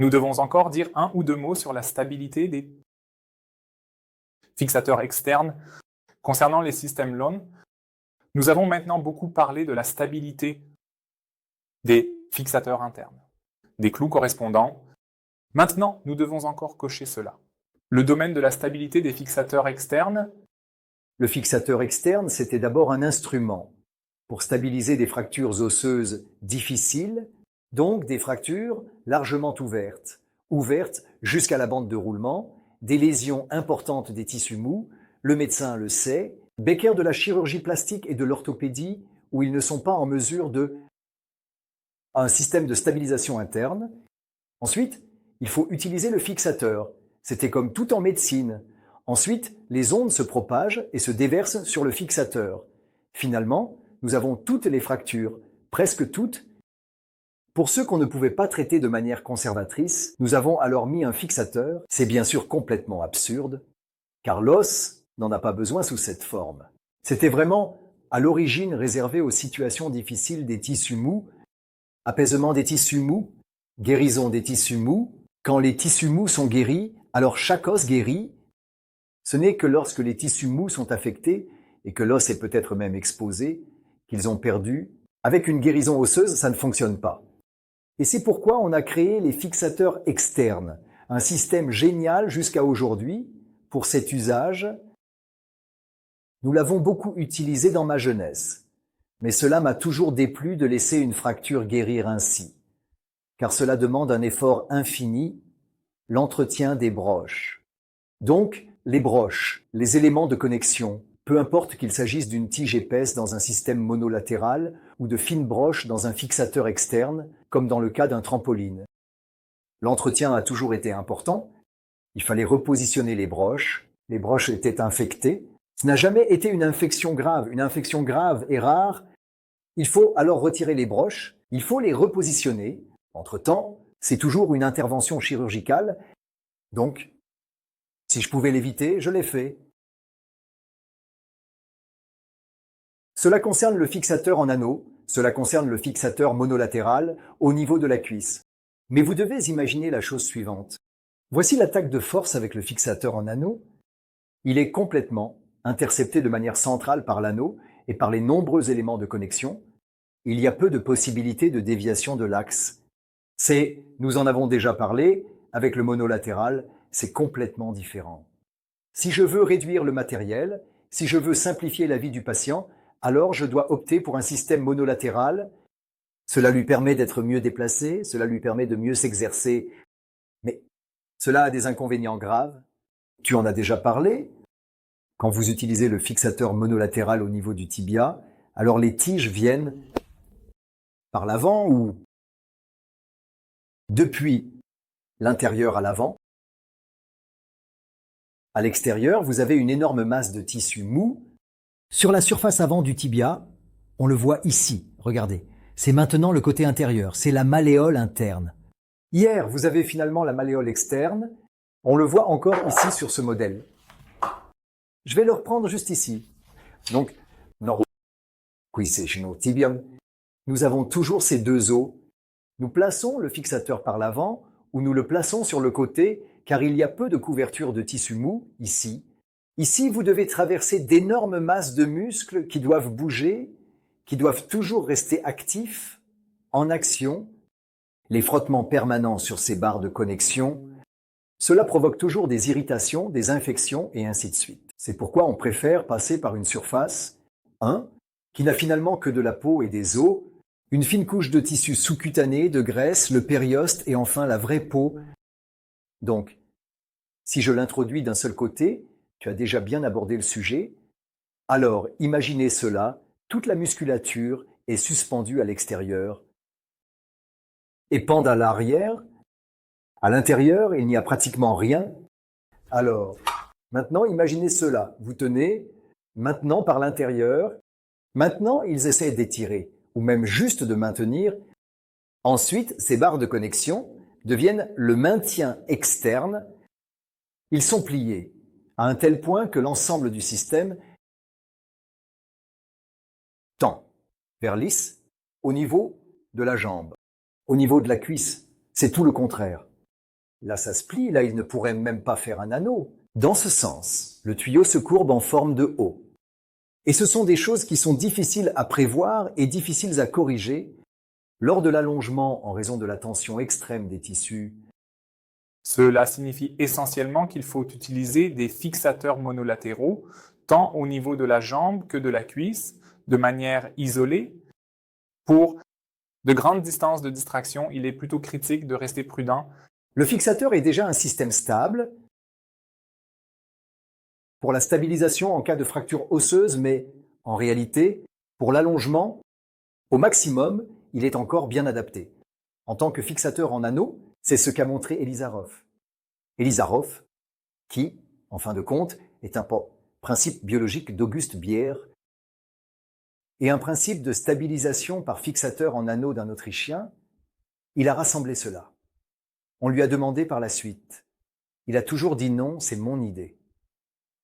Nous devons encore dire un ou deux mots sur la stabilité des fixateurs externes concernant les systèmes LON. Nous avons maintenant beaucoup parlé de la stabilité des fixateurs internes, des clous correspondants. Maintenant, nous devons encore cocher cela. Le domaine de la stabilité des fixateurs externes. Le fixateur externe, c'était d'abord un instrument pour stabiliser des fractures osseuses difficiles, donc des fractures largement ouvertes jusqu'à la bande de roulement, des lésions importantes des tissus mous, le médecin le sait, Becker de la chirurgie plastique et de l'orthopédie, où ils ne sont pas en mesure de un système de stabilisation interne. Ensuite, il faut utiliser le fixateur. C'était comme tout en médecine. Ensuite, les ondes se propagent et se déversent sur le fixateur. Finalement, nous avons toutes les fractures, presque toutes. Pour ceux qu'on ne pouvait pas traiter de manière conservatrice, nous avons alors mis un fixateur. C'est bien sûr complètement absurde, car l'os n'en a pas besoin sous cette forme. C'était vraiment à l'origine réservé aux situations difficiles des tissus mous, apaisement des tissus mous, guérison des tissus mous. Quand les tissus mous sont guéris, alors chaque os guérit. Ce n'est que lorsque les tissus mous sont affectés et que l'os est peut-être même exposé, qu'ils ont perdu. Avec une guérison osseuse, ça ne fonctionne pas. Et c'est pourquoi on a créé les fixateurs externes, un système génial jusqu'à aujourd'hui pour cet usage. Nous l'avons beaucoup utilisé dans ma jeunesse, mais cela m'a toujours déplu de laisser une fracture guérir ainsi, car cela demande un effort infini, l'entretien des broches. Donc, les broches, les éléments de connexion, peu importe qu'il s'agisse d'une tige épaisse dans un système monolatéral ou de fines broches dans un fixateur externe, comme dans le cas d'un trampoline. L'entretien a toujours été important. Il fallait repositionner les broches étaient infectées. Ce n'a jamais été une infection grave. Une infection grave est rare. Il faut alors retirer les broches, il faut les repositionner. Entre-temps, c'est toujours une intervention chirurgicale. Donc, si je pouvais l'éviter, je l'ai fait. Cela concerne le fixateur en anneau, cela concerne le fixateur monolatéral au niveau de la cuisse. Mais vous devez imaginer la chose suivante. Voici l'attaque de force avec le fixateur en anneau. Il est complètement intercepté de manière centrale par l'anneau et par les nombreux éléments de connexion. Il y a peu de possibilités de déviation de l'axe. Nous en avons déjà parlé, avec le monolatéral, c'est complètement différent. Si je veux réduire le matériel, si je veux simplifier la vie du patient, alors je dois opter pour un système monolatéral. Cela lui permet d'être mieux déplacé, cela lui permet de mieux s'exercer. Mais cela a des inconvénients graves. Tu en as déjà parlé. Quand vous utilisez le fixateur monolatéral au niveau du tibia, alors les tiges viennent par l'avant ou depuis l'intérieur à l'avant. À l'extérieur, vous avez une énorme masse de tissu mou. Sur la surface avant du tibia, on le voit ici, regardez. C'est maintenant le côté intérieur, c'est la malléole interne. Hier, vous avez finalement la malléole externe. On le voit encore ici sur ce modèle. Je vais le reprendre juste ici. Donc, qui c'est tibium. Nous avons toujours ces deux os. Nous plaçons le fixateur par l'avant ou nous le plaçons sur le côté car il y a peu de couverture de tissu mou ici. Ici, vous devez traverser d'énormes masses de muscles qui doivent bouger, qui doivent toujours rester actifs, en action. Les frottements permanents sur ces barres de connexion, cela provoque toujours des irritations, des infections et ainsi de suite. C'est pourquoi on préfère passer par une surface, qui n'a finalement que de la peau et des os, une fine couche de tissu sous-cutané, de graisse, le périoste et enfin la vraie peau. Donc, si je l'introduis d'un seul côté, tu as déjà bien abordé le sujet, alors imaginez cela, toute la musculature est suspendue à l'extérieur et pend à l'arrière. À l'intérieur, il n'y a pratiquement rien. Alors, maintenant, imaginez cela. Vous tenez, maintenant par l'intérieur. Maintenant, ils essaient d'étirer, ou même juste de maintenir. Ensuite, ces barres de connexion deviennent le maintien externe. Ils sont pliés à un tel point que l'ensemble du système tend vers lisse au niveau de la jambe, au niveau de la cuisse. C'est tout le contraire. là ça se plie, là il ne pourrait même pas faire un anneau. Dans ce sens, le tuyau se courbe en forme de O. Et ce sont des choses qui sont difficiles à prévoir et difficiles à corriger lors de l'allongement en raison de la tension extrême des tissus. Cela signifie essentiellement qu'il faut utiliser des fixateurs monolatéraux, tant au niveau de la jambe que de la cuisse, de manière isolée. Pour de grandes distances de distraction, il est plutôt critique de rester prudent. Le fixateur est déjà un système stable pour la stabilisation en cas de fracture osseuse, mais en réalité, pour l'allongement, au maximum, il est encore bien adapté. En tant que fixateur en anneau, c'est ce qu'a montré Elizarov. Elizarov, qui, en fin de compte, est un principe biologique d'Auguste Bier et un principe de stabilisation par fixateur en anneau d'un Autrichien, il a rassemblé cela. On lui a demandé par la suite. Il a toujours dit non, c'est mon idée.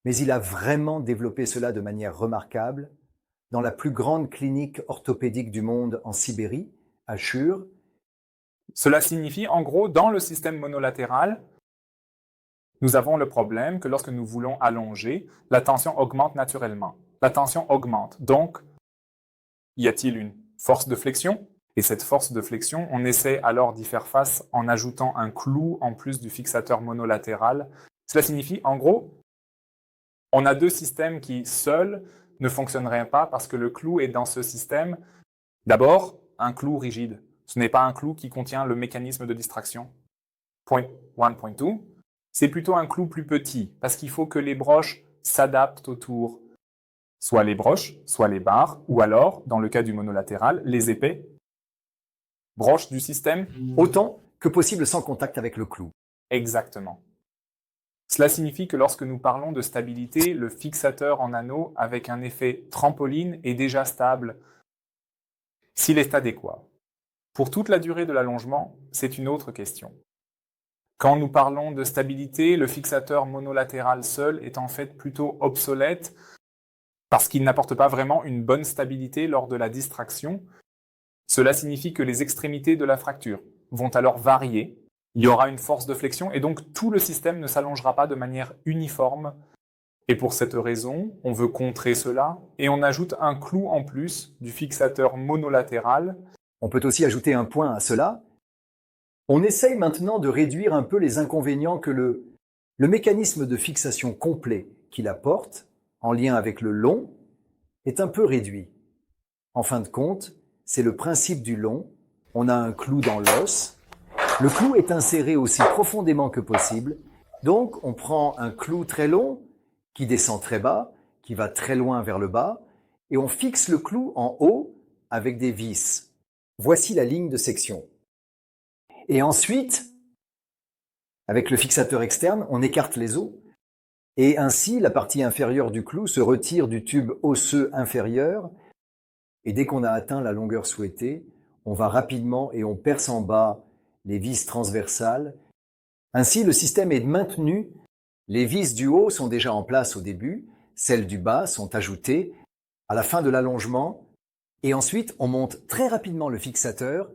Mais il a vraiment développé cela de manière remarquable dans la plus grande clinique orthopédique du monde en Sibérie, à Chur. Cela signifie, en gros, dans le système monolatéral, nous avons le problème que lorsque nous voulons allonger, la tension augmente naturellement. La tension augmente. Donc, y a-t-il une force de flexion? Et cette force de flexion, on essaie alors d'y faire face en ajoutant un clou en plus du fixateur monolatéral. Cela signifie, en gros, on a deux systèmes qui, seuls, ne fonctionneraient pas parce que le clou est dans ce système, d'abord, un clou rigide. Ce n'est pas un clou qui contient le mécanisme de distraction. Point 1, point 2. C'est plutôt un clou plus petit parce qu'il faut que les broches s'adaptent autour. Soit les broches, soit les barres, ou alors, dans le cas du monolatéral, les épais, broches du système. Autant que possible sans contact avec le clou. Exactement. Cela signifie que lorsque nous parlons de stabilité, le fixateur en anneau avec un effet trampoline est déjà stable s'il est adéquat. Pour toute la durée de l'allongement, c'est une autre question. Quand nous parlons de stabilité, le fixateur monolatéral seul est en fait plutôt obsolète parce qu'il n'apporte pas vraiment une bonne stabilité lors de la distraction. Cela signifie que les extrémités de la fracture vont alors varier. Il y aura une force de flexion et donc tout le système ne s'allongera pas de manière uniforme. Et pour cette raison, on veut contrer cela et on ajoute un clou en plus du fixateur monolatéral. On peut aussi ajouter un point à cela. On essaye maintenant de réduire un peu les inconvénients que le mécanisme de fixation complet qu'il apporte, en lien avec le long, est un peu réduit. En fin de compte, c'est le principe du long. On a un clou dans l'os. Le clou est inséré aussi profondément que possible. Donc, on prend un clou très long qui descend très bas, qui va très loin vers le bas, et on fixe le clou en haut avec des vis. Voici la ligne de section. Et ensuite, avec le fixateur externe, on écarte les os, et ainsi la partie inférieure du clou se retire du tube osseux inférieur, et dès qu'on a atteint la longueur souhaitée, on va rapidement et on perce en bas les vis transversales. Ainsi, le système est maintenu. Les vis du haut sont déjà en place au début, celles du bas sont ajoutées à la fin de l'allongement, et ensuite on monte très rapidement le fixateur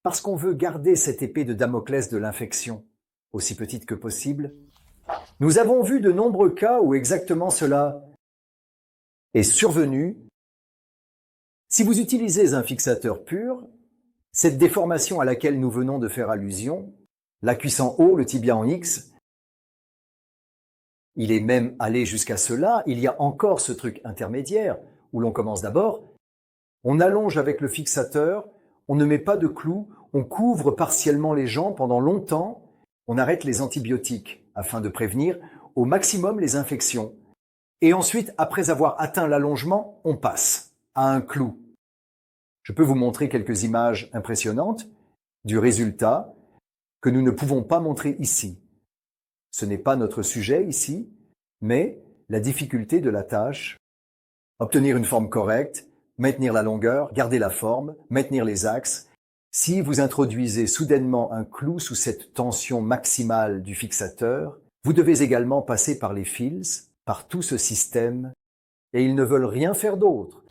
parce qu'on veut garder cette épée de Damoclès de l'infection aussi petite que possible. Nous avons vu de nombreux cas où exactement cela est survenu. Si vous utilisez un fixateur pur, cette déformation à laquelle nous venons de faire allusion, la cuisse en haut, le tibia en X, il est même allé jusqu'à cela. Il y a encore ce truc intermédiaire où l'on commence d'abord, on allonge avec le fixateur, on ne met pas de clou, on couvre partiellement les jambes pendant longtemps, on arrête les antibiotiques afin de prévenir au maximum les infections. Et ensuite, après avoir atteint l'allongement, on passe à un clou. Je peux vous montrer quelques images impressionnantes du résultat que nous ne pouvons pas montrer ici. Ce n'est pas notre sujet ici, mais la difficulté de la tâche, obtenir une forme correcte, maintenir la longueur, garder la forme, maintenir les axes. Si vous introduisez soudainement un clou sous cette tension maximale du fixateur, vous devez également passer par les fils, par tout ce système, et ils ne veulent rien faire d'autre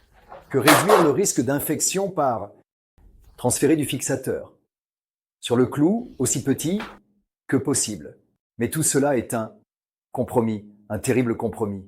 que réduire le risque d'infection par transférer du fixateur. Sur le clou, aussi petit, que possible. Mais tout cela est un compromis, un terrible compromis.